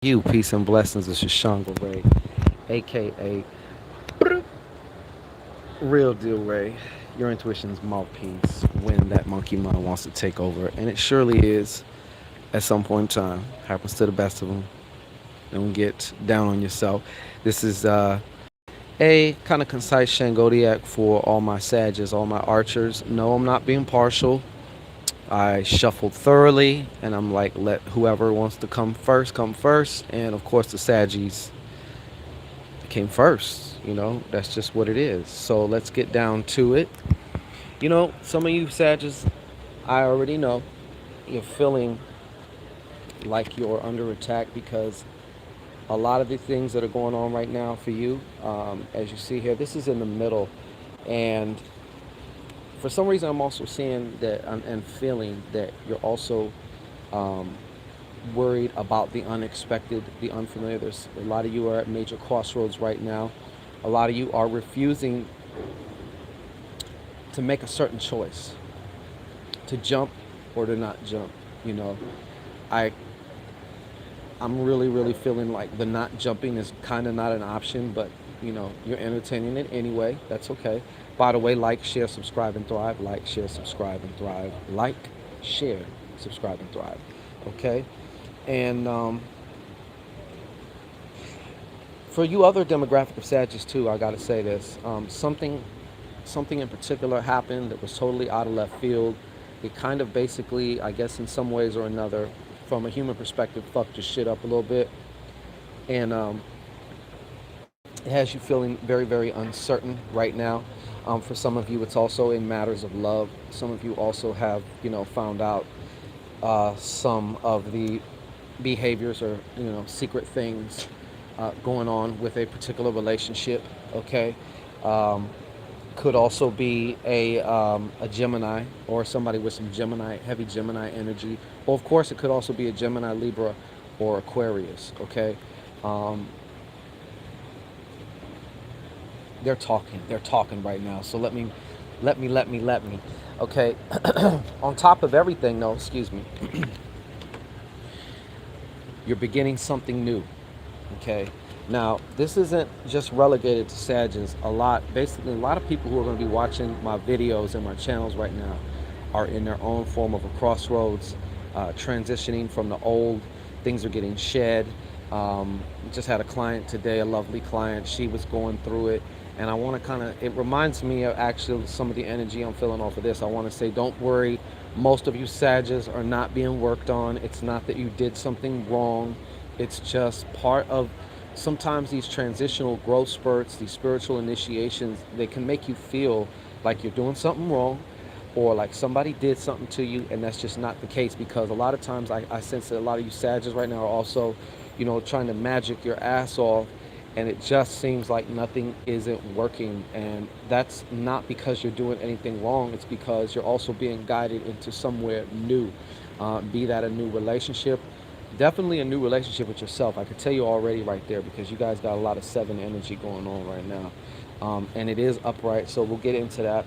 You, peace and blessings. This is Shanga Ray, aka Real Deal Ray, your intuition's mouthpiece when that monkey mind wants to take over. And it surely is at some point in time. Happens to the best of them. Don't get down on yourself. This is a kind of concise Shangodiac for all my sages, all my archers. No, I'm not being partial. I shuffled thoroughly, and I'm like, let whoever wants to come first. And of course, the Saggies came first. That's just what it is. So let's get down to it. Some of you Sagittarius, I already know you're feeling like you're under attack because a lot of the things that are going on right now for you, as you see here, this is in the middle. And for some reason, I'm also seeing that and feeling that you're also um, worried about the unexpected, the unfamiliar. There's a lot of you are at major crossroads right now. A lot of you are refusing to make a certain choice, to jump or to not jump. You know, I I'm really feeling like the not jumping is kind of not an option, but you're entertaining it anyway. That's okay. By the way, like, share, subscribe, and thrive. Like, share, subscribe, and thrive. Like, share, subscribe, and thrive. Okay, and for you other demographic of Sagittarius too, I got to say this. Something in particular happened that was totally out of left field. It kind of basically, I guess, in some ways or another, from a human perspective, fucked your shit up a little bit, and it has you feeling very uncertain right now. For some of you, it's also in matters of love. Some of you also have, found out some of the behaviors or secret things going on with a particular relationship. Okay, um, could also be a Gemini or somebody with some Gemini, heavy Gemini energy. Or of course, it could also be a Gemini, Libra, or Aquarius. Okay, um, they're talking right now. So let me. Okay, on top of everything, though, excuse me, you're beginning something new. Okay. Now, this isn't just relegated to Sagittarius. Basically, a lot of people who are going to be watching my videos and my channels right now are in their own form of a crossroads, transitioning from the old. Things are getting shed. Just had a client today, a lovely client. She was going through it. And I want to it reminds me of actually some of the energy I'm feeling off of this. I want to say, don't worry. Most of you Sagittarius are not being worked on. It's not that you did something wrong. It's just part of sometimes these transitional growth spurts, these spiritual initiations, they can make you feel like you're doing something wrong or like somebody did something to you, and that's just not the case because a lot of times I sense that a lot of you Sagittarius right now are also, trying to magic your ass off, and it just seems like nothing isn't working. And that's not because you're doing anything wrong, it's because you're also being guided into somewhere new. Be that a new relationship, definitely a new relationship with yourself. I could tell you already right there because you guys got a lot of seven energy going on right now. And it is upright, so we'll get into that.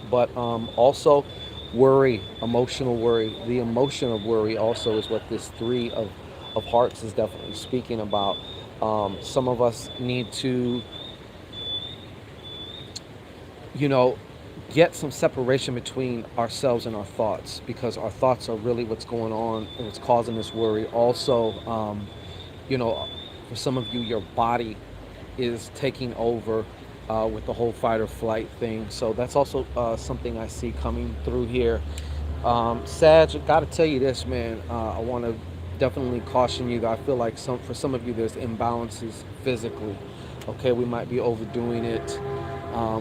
But also worry, emotional worry. The emotion of worry also is what this three of hearts is definitely speaking about. Some of us need to, you know, get some separation between ourselves and our thoughts because our thoughts are really what's going on and what's causing this worry. Also, you know, for some of you, your body is taking over with the whole fight or flight thing. So that's also something I see coming through here. Sag, got to tell you this, man. I want to definitely caution you. I feel like for some of you, there's imbalances physically. Okay, we might be overdoing it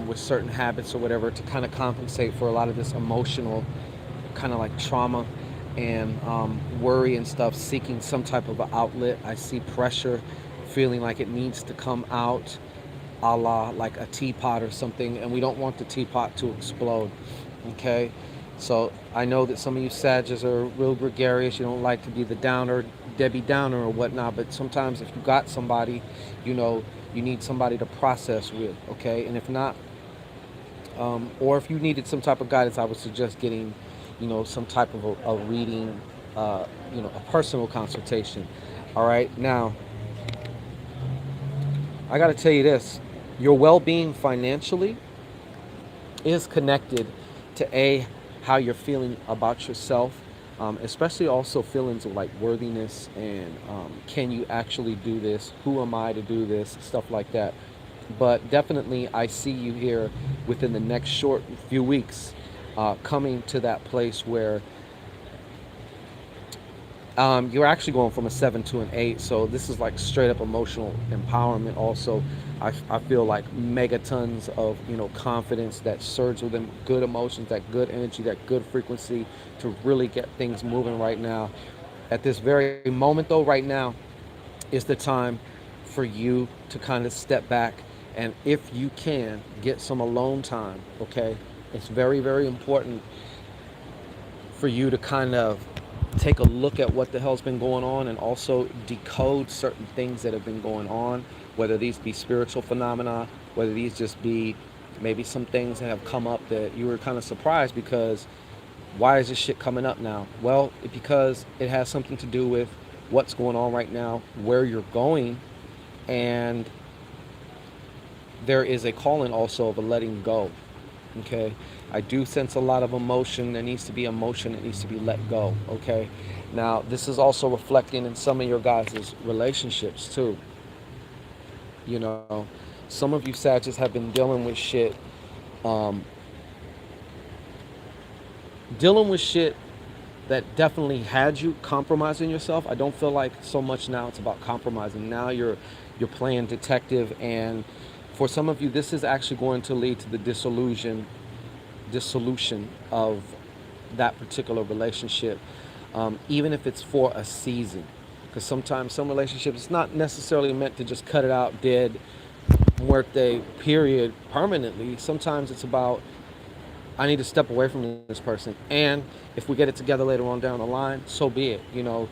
with certain habits or whatever to kind of compensate for a lot of this emotional kind of like trauma and worry and stuff, seeking some type of an outlet. I see pressure, feeling like it needs to come out, a la like a teapot or something, and we don't want the teapot to explode. Okay, so I know that some of you Sagittarius are real gregarious. You don't like to be the downer, Debbie Downer or whatnot, but sometimes if you got somebody, you need somebody to process with. Okay, and if not, or if you needed some type of guidance, I would suggest getting, some type of a reading, a personal consultation. All right. Now, I got to tell you this: your well-being financially is connected to how you're feeling about yourself, especially also feelings of like worthiness and can you actually do this? Who am I to do this? Stuff like that. But definitely, I see you here within the next short few weeks, coming to that place where you're actually going from a 7 to an 8. So this is like straight up emotional empowerment. Also, I feel like megatons of confidence that surge within good emotions, that good energy, that good frequency to really get things moving right now. At this very moment, though, right now is the time for you to kind of step back and, if you can, get some alone time. Okay, it's very, very important for you to kind of take a look at what the hell's been going on and also decode certain things that have been going on, whether these be spiritual phenomena, whether these just be maybe some things that have come up that you were kind of surprised because why is this shit coming up now? Well, because it has something to do with what's going on right now, where you're going, and there is a calling also of a letting go. Okay, I do sense a lot of emotion. There needs to be emotion that needs to be let go. Okay, now this is also reflecting in some of your guys' relationships too. You know, some of you Sagittarius have been dealing with shit, um, dealing with shit that definitely had you compromising yourself. I don't feel like so much now it's about compromising. Now you're playing detective, and for some of you, this is actually going to lead to the dissolution of that particular relationship, even if it's for a season. Because sometimes some relationships, it's not necessarily meant to just cut it out dead, muerte, period, permanently. Sometimes it's about, I need to step away from this person. And if we get it together later on down the line, so be it.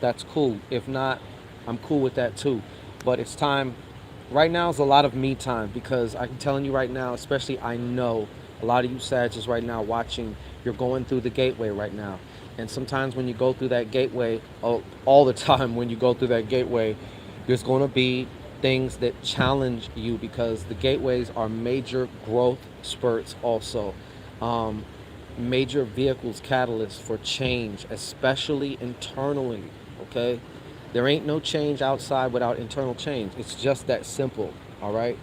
That's cool. If not, I'm cool with that too. But it's time. Right now is a lot of me time because I'm telling you right now, especially I know a lot of you Sagittarius right now watching, you're going through the gateway right now. And sometimes when you go through that gateway, all the time when you go through that gateway, there's going to be things that challenge you because the gateways are major growth spurts also. Major vehicles, catalysts for change, especially internally. Okay, there ain't no change outside without internal change. It's just that simple. All right,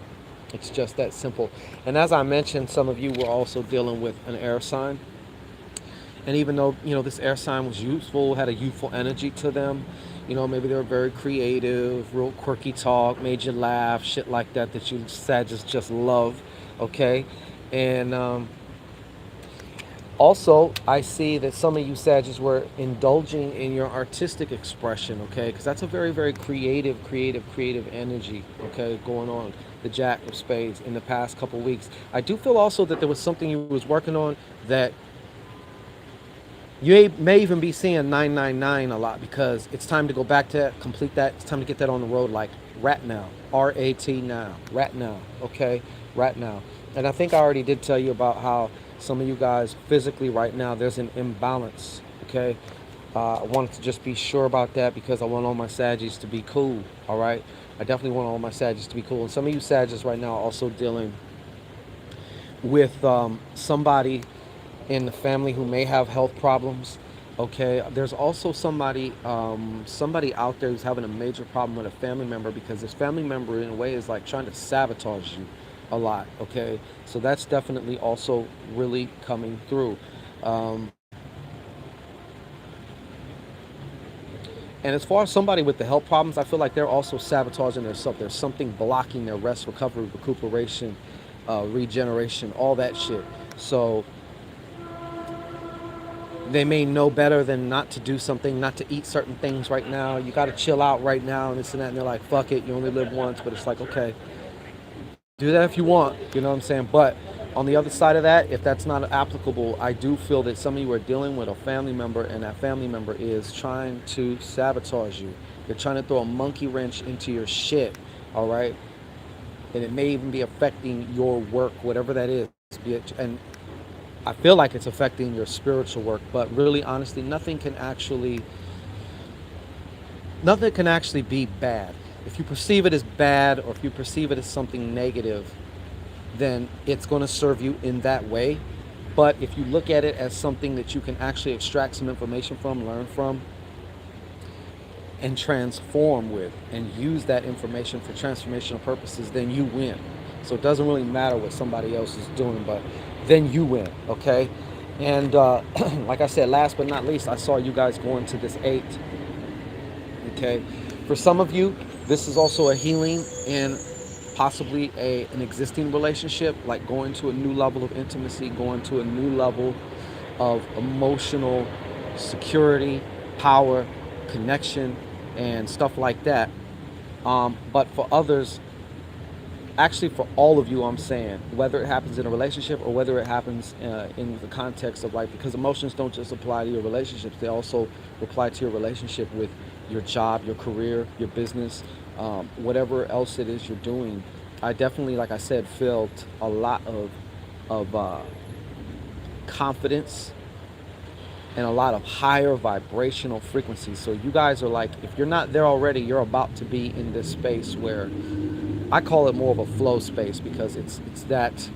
it's just that simple. And as I mentioned, some of you were also dealing with an air sign, and even though this air sign was youthful, had a youthful energy to them, maybe they were very creative, real quirky talk, made you laugh, shit like that you Sagittarius just love. Okay, and also, I see that some of you Sagittarius were indulging in your artistic expression, okay? Because that's a very, very creative energy, okay, going on. The Jack of Spades in the past couple weeks. I do feel also that there was something you was working on that you may even be seeing 999 a lot because it's time to go back to that, complete that. It's time to get that on the road like rat now. R-A-T now. Rat now, okay? Rat now. And I think I already did tell you about how some of you guys physically right now, there's an imbalance, okay? I wanted to just be sure about that because I want all my Sagittarius to be cool, all right? I definitely want all my Sagittarius to be cool. And some of you Sagittarius right now are also dealing with somebody in the family who may have health problems, okay? There's also somebody out there who's having a major problem with a family member because this family member in a way is like trying to sabotage you a lot, okay? So that's definitely also really coming through. And as far as somebody with the health problems, I feel like they're also sabotaging themselves. There's something blocking their rest, recovery, recuperation, regeneration, all that shit. So they may know better than not to do something, not to eat certain things right now. You got to chill out right now and this and that. And they're like, fuck it, you only live once. But it's like, okay, do that if you want, you know what I'm saying? But on the other side of that, if that's not applicable, I do feel that some of you are dealing with a family member and that family member is trying to sabotage you. They're trying to throw a monkey wrench into your shit, all right? And it may even be affecting your work, whatever that is. And I feel like it's affecting your spiritual work, but really, honestly, nothing can actually Nothing can actually be bad. If you perceive it as bad or if you perceive it as something negative, then it's going to serve you in that way. But if you look at it as something that you can actually extract some information from, learn from, and transform with, and use that information for transformational purposes, then you win. So it doesn't really matter what somebody else is doing, but then you win, okay? And like I said, last but not least, I saw you guys going to this 8, okay? For some of you, this is also a healing in possibly an existing relationship, like going to a new level of intimacy, going to a new level of emotional security, power, connection, and stuff like that. But for others, actually for all of you, I'm saying, whether it happens in a relationship or whether it happens in the context of life, because emotions don't just apply to your relationships, they also apply to your relationship with your job, your career, your business, whatever else it is you're doing. I definitely, like I said, felt a lot of confidence and a lot of higher vibrational frequencies. So you guys are like, if you're not there already, you're about to be in this space where I call it more of a flow space, because it's that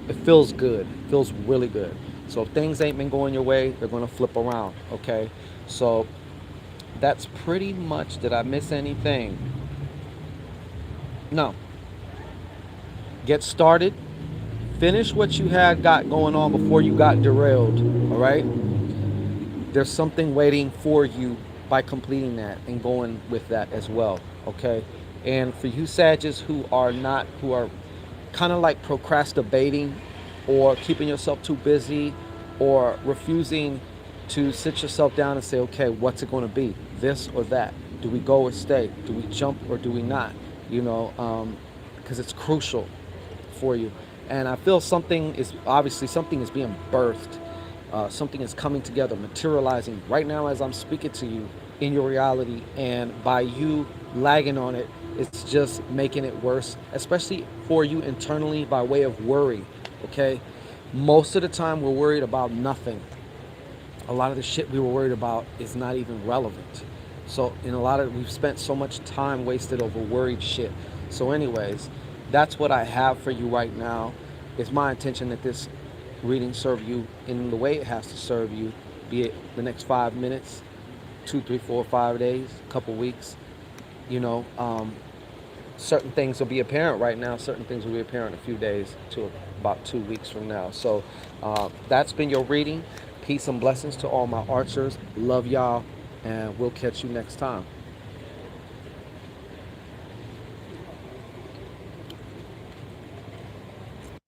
it feels good, it feels really good. So if things ain't been going your way, they're going to flip around, okay? So that's pretty much, did I miss anything? No. Get started. Finish what you had got going on before you got derailed, all right? There's something waiting for you by completing that and going with that as well, okay? And for you Sages who are kind of like procrastinating or keeping yourself too busy or refusing to sit yourself down and say, okay, what's it going to be? This or that? Do we go or stay? Do we jump or do we not? You know, because it's crucial for you. And I feel something is being birthed. Something is coming together, materializing right now as I'm speaking to you in your reality. And by you lagging on it, it's just making it worse, especially for you internally by way of worry, okay? Most of the time we're worried about nothing. A lot of the shit we were worried about is not even relevant. So we've spent so much time wasted over worried shit. So anyways, that's what I have for you right now. It's my intention that this reading serve you in the way it has to serve you, be it the next 5 minutes, 2, 3, 4, 5 days, a couple weeks. You know, certain things will be apparent right now. Certain things will be apparent in a few days to about 2 weeks from now. So that's been your reading. Peace and blessings to all my archers. Love y'all, and we'll catch you next time.